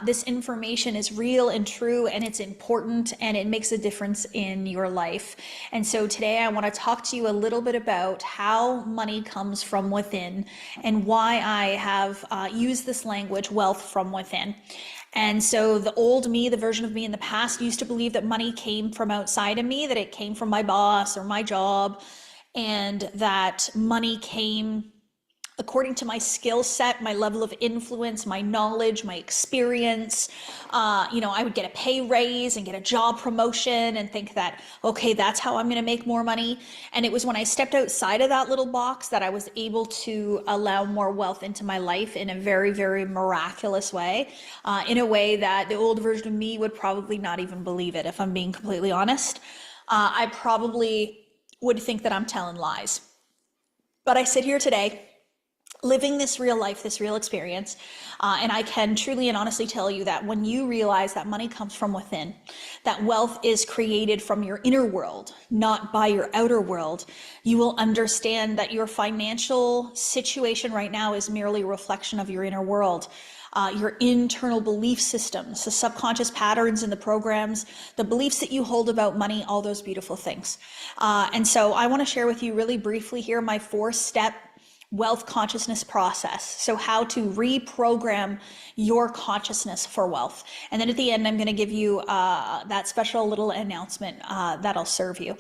This information is real and true, and it's important, and it makes a difference in your life. And so today I want to talk to you a little bit about how money comes from within and why I have used this language, wealth from within. And so the old me, the version of me in the past, used to believe that money came from outside of me, that it came from my boss or my job, and that money came according to my skill set, my level of influence, my knowledge, my experience. I would get a pay raise and get a job promotion and think that, okay, that's how I'm going to make more money. And it was when I stepped outside of that little box that I was able to allow more wealth into my life in a very, very miraculous way, in a way that the old version of me would probably not even believe it, if I'm being completely honest. I probably would think that I'm telling lies. But I sit here today living this real life, this real experience. And I can truly and honestly tell you that when you realize that money comes from within, that wealth is created from your inner world, not by your outer world, you will understand that your financial situation right now is merely a reflection of your inner world. Your internal belief systems, the subconscious patterns and the programs, the beliefs that you hold about money, all those beautiful things. And so I want to share with you really briefly here my 4-step wealth consciousness process. So how to reprogram your consciousness for wealth. And then at the end, I'm going to give you that special little announcement that'll serve you.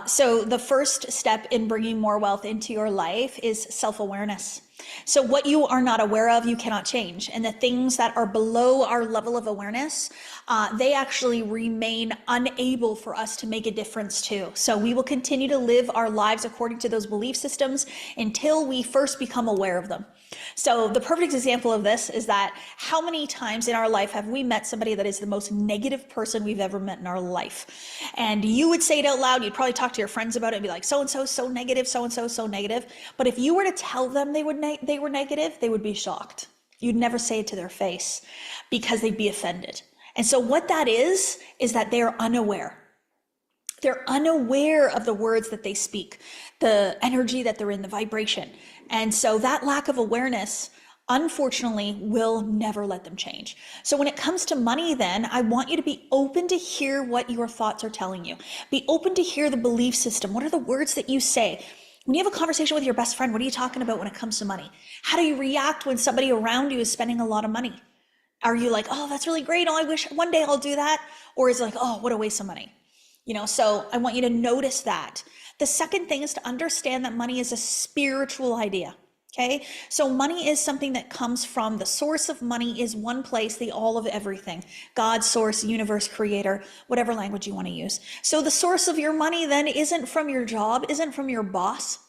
So the first step in bringing more wealth into your life is self-awareness. So what you are not aware of, you cannot change. And the things that are below our level of awareness, they actually remain unable for us to make a difference to. So we will continue to live our lives according to those belief systems until we first become aware of them. So the perfect example of this is that how many times in our life have we met somebody that is the most negative person we've ever met in our life? And you would say it out loud, you'd probably talk to your friends about it and be like, so-and-so is so negative, so-and-so is so negative. But if you were to tell them they were negative, they would be shocked. You'd never say it to their face because they'd be offended. And so what that is that they're unaware. They're unaware of the words that they speak, the energy that they're in, the vibration. And so that lack of awareness, unfortunately, will never let them change. So when it comes to money, then I want you to be open to hear what your thoughts are telling you. Be open to hear the belief system. What are the words that you say? When you have a conversation with your best friend, what are you talking about when it comes to money? How do you react when somebody around you is spending a lot of money? Are you like, oh, that's really great. Oh, I wish one day I'll do that. Or is it like, oh, what a waste of money? So I want you to notice that. The second thing is to understand that money is a spiritual idea. Okay, so money is something that comes from, the source of money is one place, the all of everything. God, source, universe, creator, whatever language you want to use. So the source of your money then isn't from your job, isn't from your boss.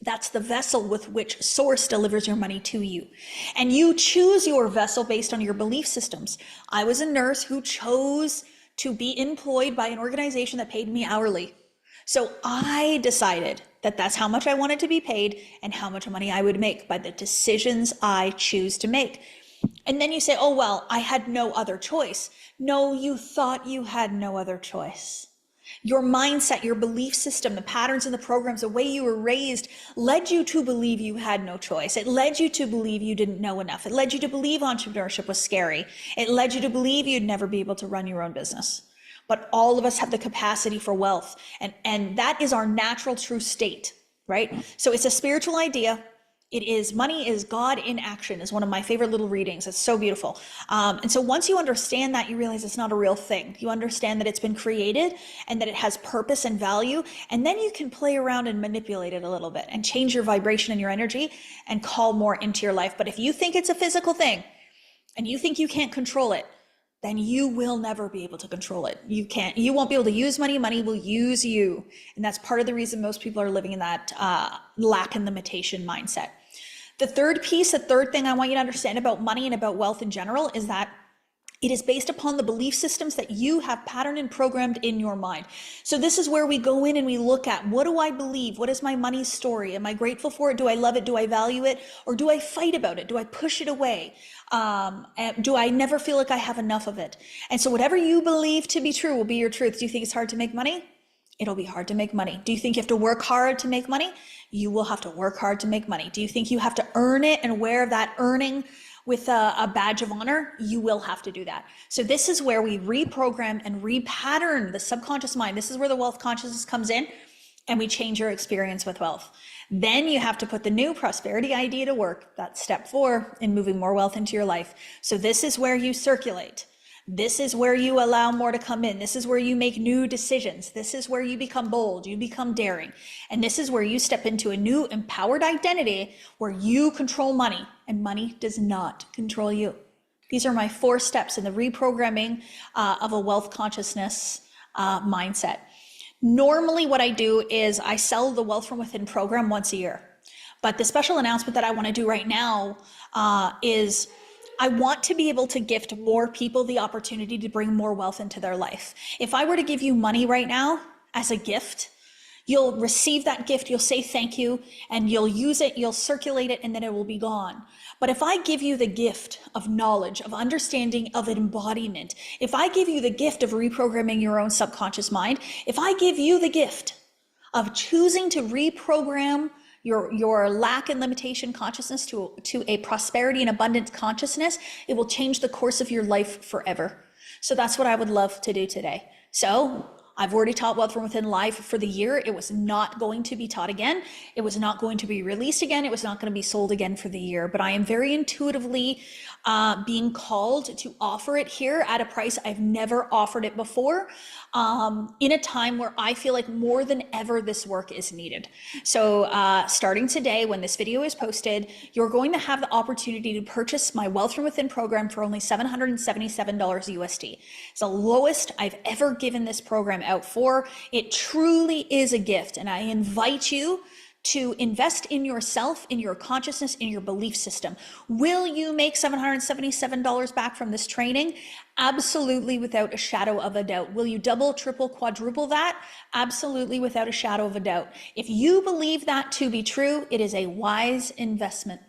That's the vessel with which source delivers your money to you. And you choose your vessel based on your belief systems. I was a nurse who chose to be employed by an organization that paid me hourly. So I decided that that's how much I wanted to be paid and how much money I would make by the decisions I choose to make. And then you say, oh, well, I had no other choice. No, you thought you had no other choice. Your mindset, your belief system, the patterns and the programs, the way you were raised led you to believe you had no choice. It led you to believe you didn't know enough. It led you to believe entrepreneurship was scary. It led you to believe you'd never be able to run your own business. But all of us have the capacity for wealth. And that is our natural true state, right? So it's a spiritual idea. Money is God in action is one of my favorite little readings. It's so beautiful. And so once you understand that, you realize it's not a real thing. You understand that it's been created and that it has purpose and value. And then you can play around and manipulate it a little bit and change your vibration and your energy and call more into your life. But if you think it's a physical thing and you think you can't control it, then you will never be able to control it. You won't be able to use money. Money will use you. And that's part of the reason most people are living in that lack and limitation mindset. The third thing I want you to understand about money and about wealth in general is that it is based upon the belief systems that you have patterned and programmed in your mind. So this is where we go in and we look at, what do I believe? What is my money story? Am I grateful for it? Do I love it? Do I value it? Or do I fight about it? Do I push it away? Do I never feel like I have enough of it? And so whatever you believe to be true will be your truth. Do you think it's hard to make money? It'll be hard to make money. Do you think you have to work hard to make money? You will have to work hard to make money. Do you think you have to earn it, and where that earning with a badge of honor, you will have to do that. So this is where we reprogram and repattern the subconscious mind. This is where the wealth consciousness comes in, and we change your experience with wealth. Then you have to put the new prosperity idea to work. That's step 4 in moving more wealth into your life. So this is where you circulate. This is where you allow more to come in. This is where you make new decisions. This is where you become bold, you become daring. And this is where you step into a new empowered identity where you control money and money does not control you. These are my 4 steps in the reprogramming of a wealth consciousness mindset. Normally what I do is I sell the Wealth from Within program once a year. But the special announcement that I want to do right now is I want to be able to gift more people the opportunity to bring more wealth into their life. If I were to give you money right now as a gift, you'll receive that gift, you'll say thank you, and you'll use it, you'll circulate it, and then it will be gone. But if I give you the gift of knowledge, of understanding, of embodiment, if I give you the gift of reprogramming your own subconscious mind, if I give you the gift of choosing to reprogram your lack and limitation consciousness to a prosperity and abundance consciousness, it will change the course of your life forever. So that's what I would love to do today. So I've already taught Wealth from Within live for the year. It was not going to be taught again. It was not going to be released again. It was not going to be sold again for the year, but I am very intuitively being called to offer it here at a price I've never offered it before, in a time where I feel like more than ever this work is needed. So starting today, when this video is posted, you're going to have the opportunity to purchase my Wealth from Within program for only $777 USD. It's the lowest I've ever given this program out for. It truly is a gift, and I invite you to invest in yourself, in your consciousness, in your belief system. Will you make $777 back from this training? Absolutely, without a shadow of a doubt. Will you double, triple, quadruple that? Absolutely, without a shadow of a doubt. If you believe that to be true, it is a wise investment.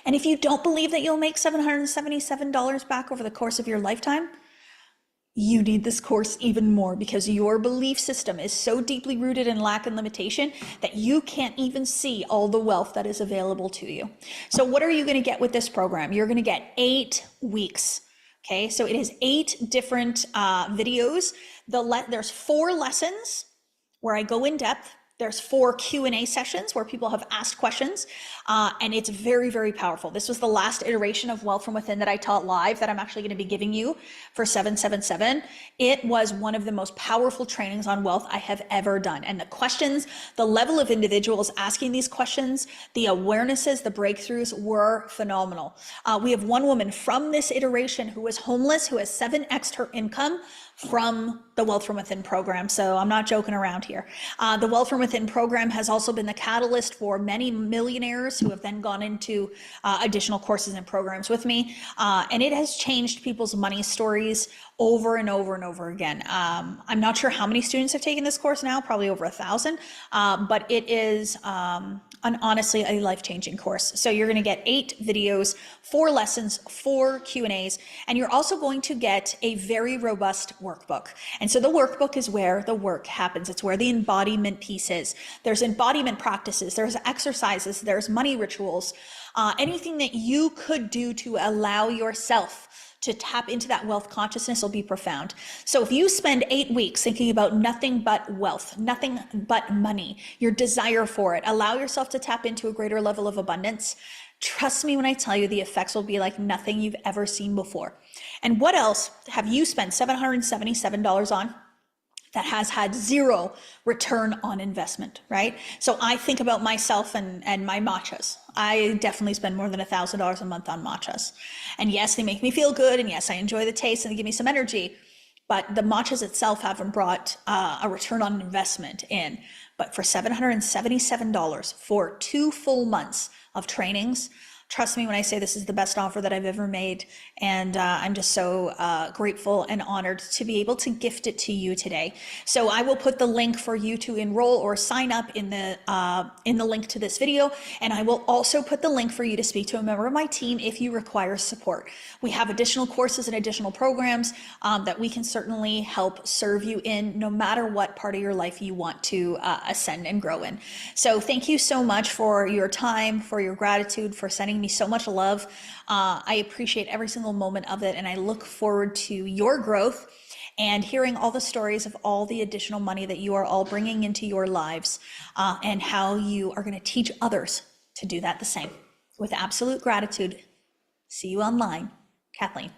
And if you don't believe that you'll make $777 back over the course of your lifetime, you need this course even more, because your belief system is so deeply rooted in lack and limitation that you can't even see all the wealth that is available to you. So what are you going to get with this program? You're going to get 8 weeks. Okay, so it is 8 different videos. There's 4 lessons where I go in depth. There's 4 Q&A sessions where people have asked questions, and it's very, very powerful. This was the last iteration of Wealth from Within that I taught live that I'm actually going to be giving you for $777. It was one of the most powerful trainings on wealth I have ever done. And the questions, the level of individuals asking these questions, the awarenesses, the breakthroughs were phenomenal. We have one woman from this iteration who was homeless, who has 7x'd her income from the Wealth from Within program. So I'm not joking around here. The Wealth from Within program has also been the catalyst for many millionaires who have then gone into additional courses and programs with me. And it has changed people's money stories over and over and over again. I'm not sure how many students have taken this course now, probably over 1,000, but it is honestly a life-changing course. So you're going to get 8 videos, 4 lessons, 4 Q&As, and you're also going to get a very robust workbook. And so the workbook is where the work happens. It's where the embodiment piece is. There's embodiment practices, there's exercises, there's money rituals, anything that you could do to allow yourself to tap into that wealth consciousness will be profound. So if you spend 8 weeks thinking about nothing but wealth, nothing but money, your desire for it, allow yourself to tap into a greater level of abundance, trust me when I tell you the effects will be like nothing you've ever seen before. And what else have you spent $777 on that has had 0 return on investment, right? So I think about myself and my matchas. I definitely spend more than $1,000 a month on matchas. And yes, they make me feel good. And yes, I enjoy the taste and they give me some energy, but the matchas itself haven't brought a return on investment in. But for $777 for 2 full months of trainings, trust me when I say this is the best offer that I've ever made. And I'm just so grateful and honored to be able to gift it to you today. So I will put the link for you to enroll or sign up in the link to this video. And I will also put the link for you to speak to a member of my team if you require support. We have additional courses and additional programs that we can certainly help serve you in, no matter what part of your life you want to ascend and grow in. So thank you so much for your time, for your gratitude, for sending sending me so much love. I appreciate every single moment of it, and I look forward to your growth and hearing all the stories of all the additional money that you are all bringing into your lives, and how you are going to teach others to do that the same. With absolute gratitude. See you online, Kathleen.